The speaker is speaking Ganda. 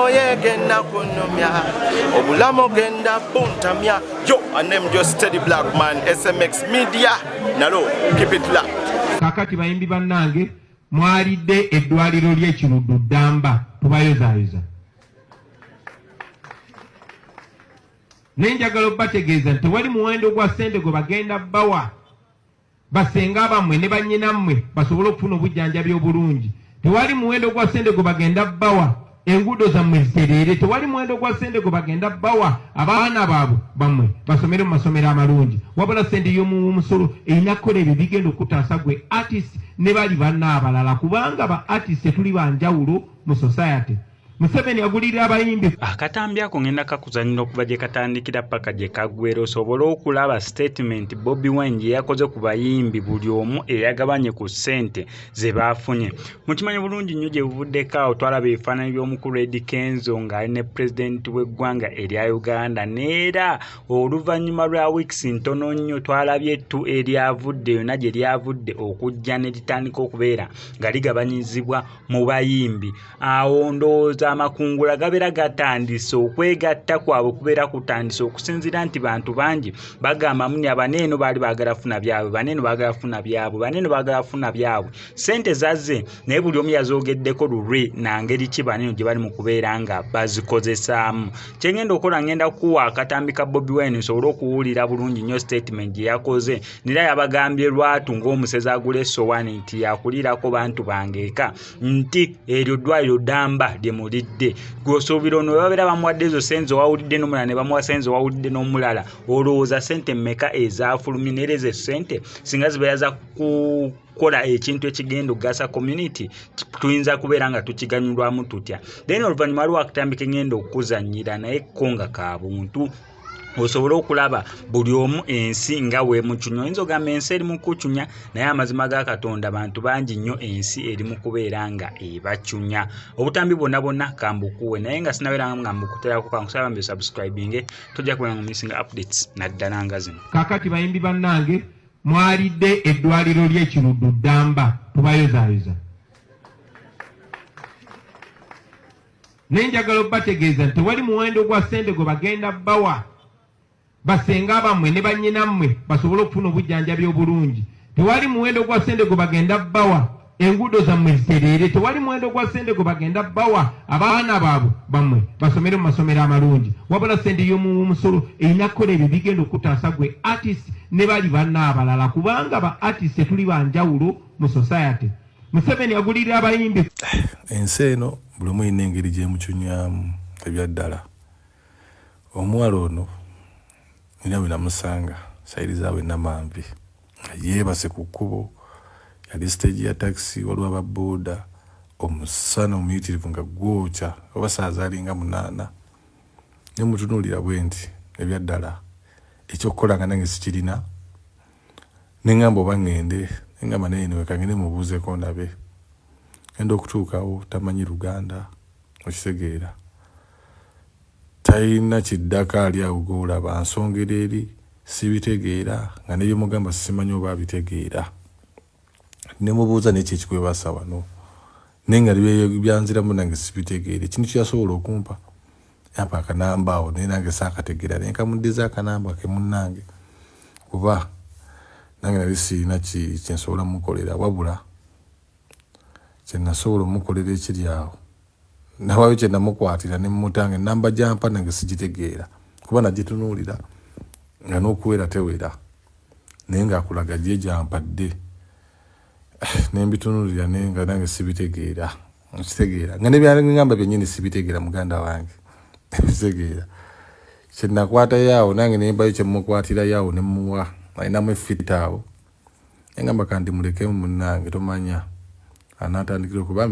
moye genda kunomya obulamo genda puntamya. Yo, I name just Steady Black Man, SMX Media. Nalo, keep it locked. Kakati bayimbi bannange mwalidde eddwaliro ly'Ekiruddu Ddamba tubayozaayoza. Nenjagala obbategeeza nti tewali muwendo gwa ssente gwe bagenda bawa basenga bammwe ne bannyinammwe basobole okufuna obujjanjabi obulungi. Tewali muwendo gwa ssente gwe bagenda bawa enguudo zammwe zitereere. Tewali muwendo gwa ssente gwe bagenda bawa abaana baabwe bammwe basomere mu masomero amalungi. Wabula ssente y'omusolo erina kukola ebyo bigenda okutaasa gwe artist ne bali banna abalala, kubanga ba artist tuli banjawulo mu society. Museveni agulira abayimbi. Akatambi ako ngenda kakuzannyira okuva gye katandikira paka gye kaggwera osobole okulaba statement Bobi Wine gye yakoze ku bayimbi buli omu eyagabanye ku ssente ze baafunye. Mukimanyi bulungi nnyo gye buvuddeko awo twalaba ebifaananyi by'omukulu Eddie Kenzo ng'ali ne pulezidenti w'eggwanga erya Uganda, neera oluvannyuma lwa weeks ntono nnyo twalabye ettu eryavudde yonna gye lyavudde okujja ne litandika okubeera nga ligabanyizibwa mu bayimbi. Awo ndowooza amakungula gabeera gatandise okwegatta kwabwe kubeera kutandise okusinziira nti bantu bangi bagamba muni abaneno baali baagala funa byabwe, baneno baagala funa byabwe, baneno baagala funa byabwe. Ssente zazze naye buli omu yazoogeddeko lulwe nangeri ki baneno gye bali mu kubeera nga bazikozesaamu. Kye ngenda okukola ngenda kuwa akatambi ka Bobi Wine nsobole okuwulira bulungi nnyo statement gye yakoze, nera yabagambye lwatu ng'omusezi agula essowaani nti yakulirako bantu bangeeka nti eryo ddwaliro Ddamba lye mulidde. Gw'osuubira ono we babeera bamuwadde ezo ssente owawulidde n'omulala ne bamuwa ssente owawulidde n'omulala, olowooza ssente mmeka ezaafulumye? Neera ezo ssente singa zibeera za kukola ekintu ekigenda okugasa community tuyinza kubeera nga tukiganyulwamu tutya. Then oluvannyuma waliwo akatambi ke ngenda okuzannyira naye ko nga ka buntu osobola okulaba buli omu ensi nga weemucunya. Oyinza ogamba ensi eri mu kucunya naye amazima ga Katonda bantu bangi nnyo ensi eri mu kubeera nga ebacunya. Obutambi bwonna bwonna kambukuwe naye nga sinabeera nga mbukuterako kankusaba mbe subscribinge tojja kubeera nga missing updates naddala nga zino. Kakati bayimbi bannange mwalidde eddwaliro ly'Ekiruddu Ddamba tubayozaayoza. Nenjagala obbategeeza nti tewali muwendo gwa ssente gwe bagenda bawa basenga bammwe ne bannyinammwe basobole okufuna obujjanjabi obulungi. Tewali muwendo gwa ssente gwe bagenda bawa enguudo zammwe zitereere. Tewali muwendo gwa ssente gwe bagenda bawa abaana baabwe bammwe basomere mu masomero amalungi. Wabula ssente y'omusolo erina kukola ebyo bigenda okutaasa gwe artist ne bali banna abalala, kubanga ba artist tuli banjawulo mu society. Museveni agulira abayimbi. Ensi eno buli omu yina engeri gyemucunywamu ebyaddala. Omuwala ono nina bwe namusanga sayiri zaabwe Namanvi yeebase ku kkubo, yali stage ya taxi, waliwo ababooda, omusana omuyitirivu nga gwokya oba saaza alinga 8. Ne mutunuulira bwe nti ebyaddala ekyokukola nga nange sikirina, ne ngamba oba ngende, ne ngamba naye newe kangende mubuuzeeko ndabe. Ngenda okutuukawo tamanyi Luganda, okitegeera. Talina kiddaka ali awo g'olaba, nsongera eri sibitegeera, nga ne byemugamba simanyi oba abitegeera. Ne mubuuza n'ekyo ekikwebasa wano naye nga byanziramu nange sibitegeera. Ekintu kyasobola okumpa yampa akanamba awo naye nange saakategeera, naye kamuddiza akanamba ke munnange kuba nange nali sirina kyensobola mukolera, wabula kye nasobola omukolera ekiri awo nawayo kye namukwatira ne mmutange enamba gyampa nange sigitegeera kuba nagitunuulira nga n'okuwera tewera naye ng'akulaga gye gyampadde ne mbitunuulira naye nga nange sibitegeera. Nkitegeera nga ne byangamba byennyini sibitegeera muganda wange bitegeera. Kye nakwata yaawo nange ne mbayo kye mukwatira yaawo ne mmuwa alinamu effita awo. Engamba kandi mulekemu munnange tomanya anaatandikira okuba